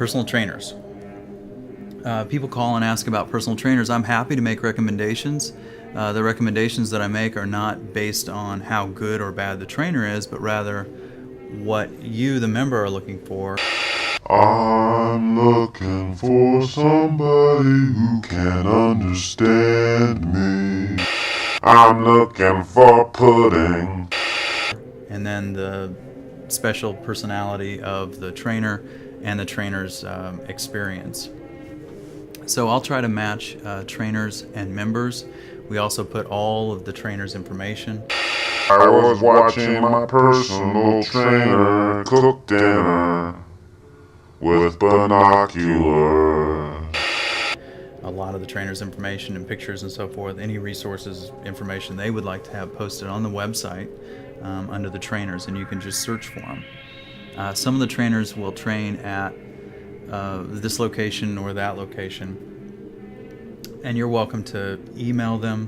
Personal trainers. People call and ask about personal trainers. I'm happy to make recommendations. The recommendations that I make are not based on how good or bad the trainer is, but rather what you, the member, are looking for. I'm looking for somebody who can understand me. I'm looking for pudding. And then the special personality of the trainer and the trainer's experience. So I'll try to match trainers and members. We also put all of the trainer's information. I was watching my personal trainer cook dinner with binoculars. A lot of the trainer's information and pictures and so forth, any resources, information they would like to have posted on the website under the trainers, and you can just search for them. Some of the trainers will train at this location or that location, and you're welcome to email them,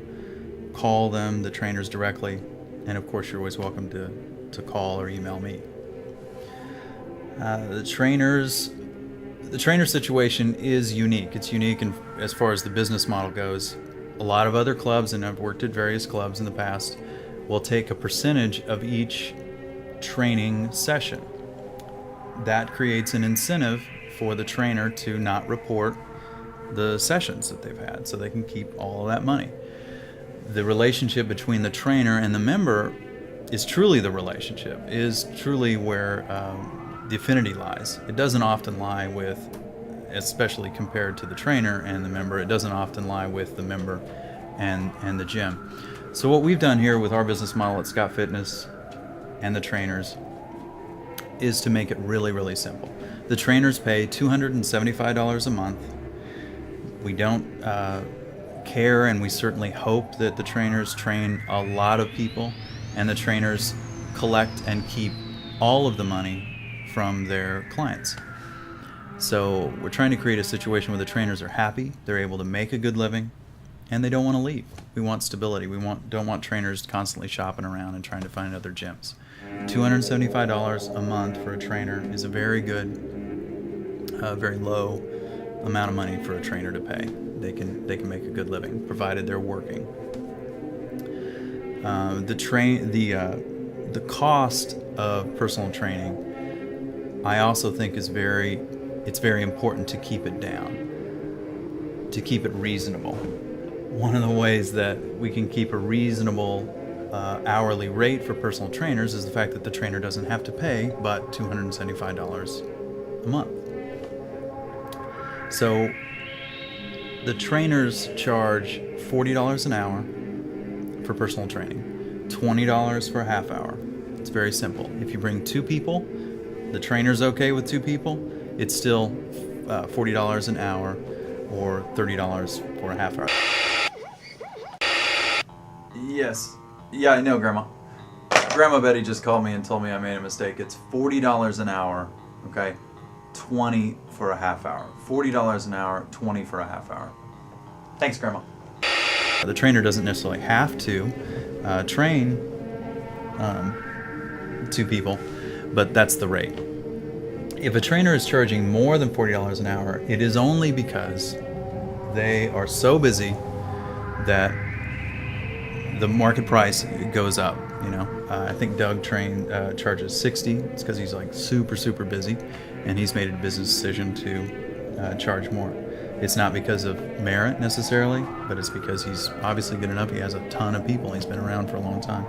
call them, the trainers directly, and of course you're always welcome to call or email me. The trainer situation is unique. It's unique as far as the business model goes. A lot of other clubs, and I've worked at various clubs in the past, will take a percentage of each training session. That creates an incentive for the trainer to not report the sessions that they've had, so they can keep all of that money. The relationship between the trainer and the member is truly the relationship, is truly where the affinity lies. It doesn't often lie with, especially compared to the trainer and the member, it doesn't often lie with the member and the gym. So what we've done here with our business model at Scott Fitness and the trainers is to make it really, really simple. The trainers pay $275 a month. We don't care, and we certainly hope that the trainers train a lot of people, and the trainers collect and keep all of the money from their clients. So we're trying to create a situation where the trainers are happy, they're able to make a good living, and they don't want to leave. We want stability. We don't want trainers constantly shopping around and trying to find other gyms. $275 a month for a trainer is a very good, very low amount of money for a trainer to pay. They can make a good living, provided they're working. The cost of personal training, I also think it's very important to keep it down, to keep it reasonable. One of the ways that we can keep a reasonable hourly rate for personal trainers is the fact that the trainer doesn't have to pay but $275 a month. So the trainers charge $40 an hour for personal training, $20 for a half hour. It's very simple. If you bring two people, the trainer's okay with two people, it's still $40 an hour or $30 for a half hour. Yes. Yeah, I know, Grandma. Grandma Betty just called me and told me I made a mistake. It's $40 an hour, okay? $20 for a half hour. $40 an hour, $20 for a half hour. Thanks, Grandma. The trainer doesn't necessarily have to train two people, but that's the rate. If a trainer is charging more than $40 an hour, it is only because they are so busy that the market price goes up. I think Doug charges $60. It's because he's like super busy, and he's made a business decision to charge more. It's not because of merit necessarily, but it's because he's obviously good enough. He has a ton of people. He's been around for a long time.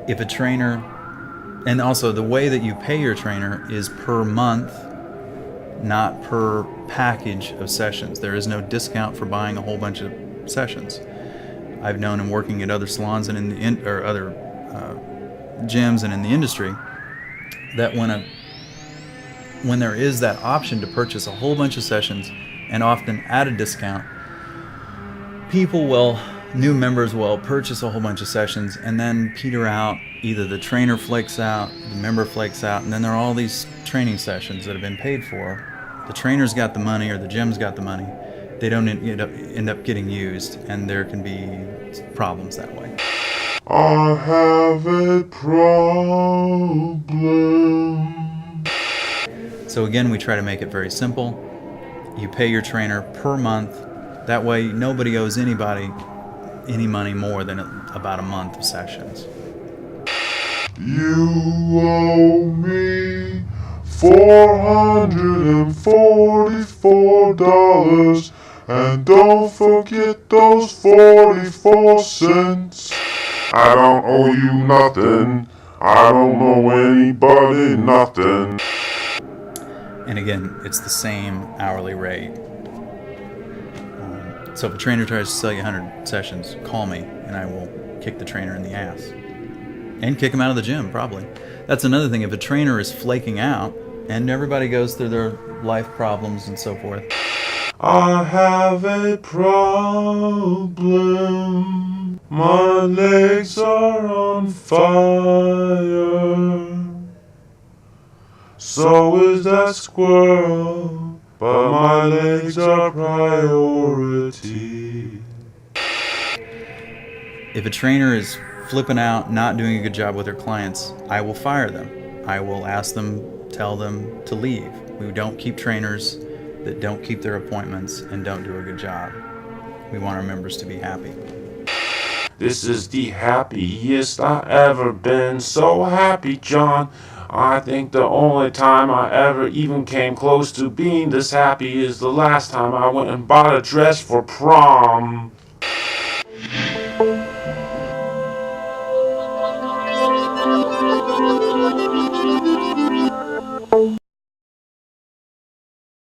If a trainer, and also the way that you pay your trainer is per month, not per package of sessions. There is no discount for buying a whole bunch of sessions. I've known in working at other salons and other gyms and in the industry that when there is that option to purchase a whole bunch of sessions and often at a discount, new members will purchase a whole bunch of sessions and then peter out. Either the trainer flakes out, the member flakes out, and then there are all these training sessions that have been paid for. The trainer's got the money or the gym's got the money. They don't end up getting used, and there can be problems that way. I have a problem. So again, we try to make it very simple. You pay your trainer per month. That way nobody owes anybody any money more than about a month of sessions. You owe me $444, and don't forget those 44 cents. I don't owe you nothing. I don't owe anybody nothing. And again, it's the same hourly rate. So if a trainer tries to sell you 100 sessions, call me and I will kick the trainer in the ass. And kick him out of the gym, probably. That's another thing. If a trainer is flaking out, and everybody goes through their life problems and so forth. I have a problem. My legs are on fire. So is that squirrel, but my legs are priority. If a trainer is flipping out, not doing a good job with their clients, I will fire them. I will ask them, tell them to leave. We don't keep trainers that don't keep their appointments and don't do a good job. We want our members to be happy. This is the happiest I ever been. So happy, John. I think the only time I ever even came close to being this happy is the last time I went and bought a dress for prom.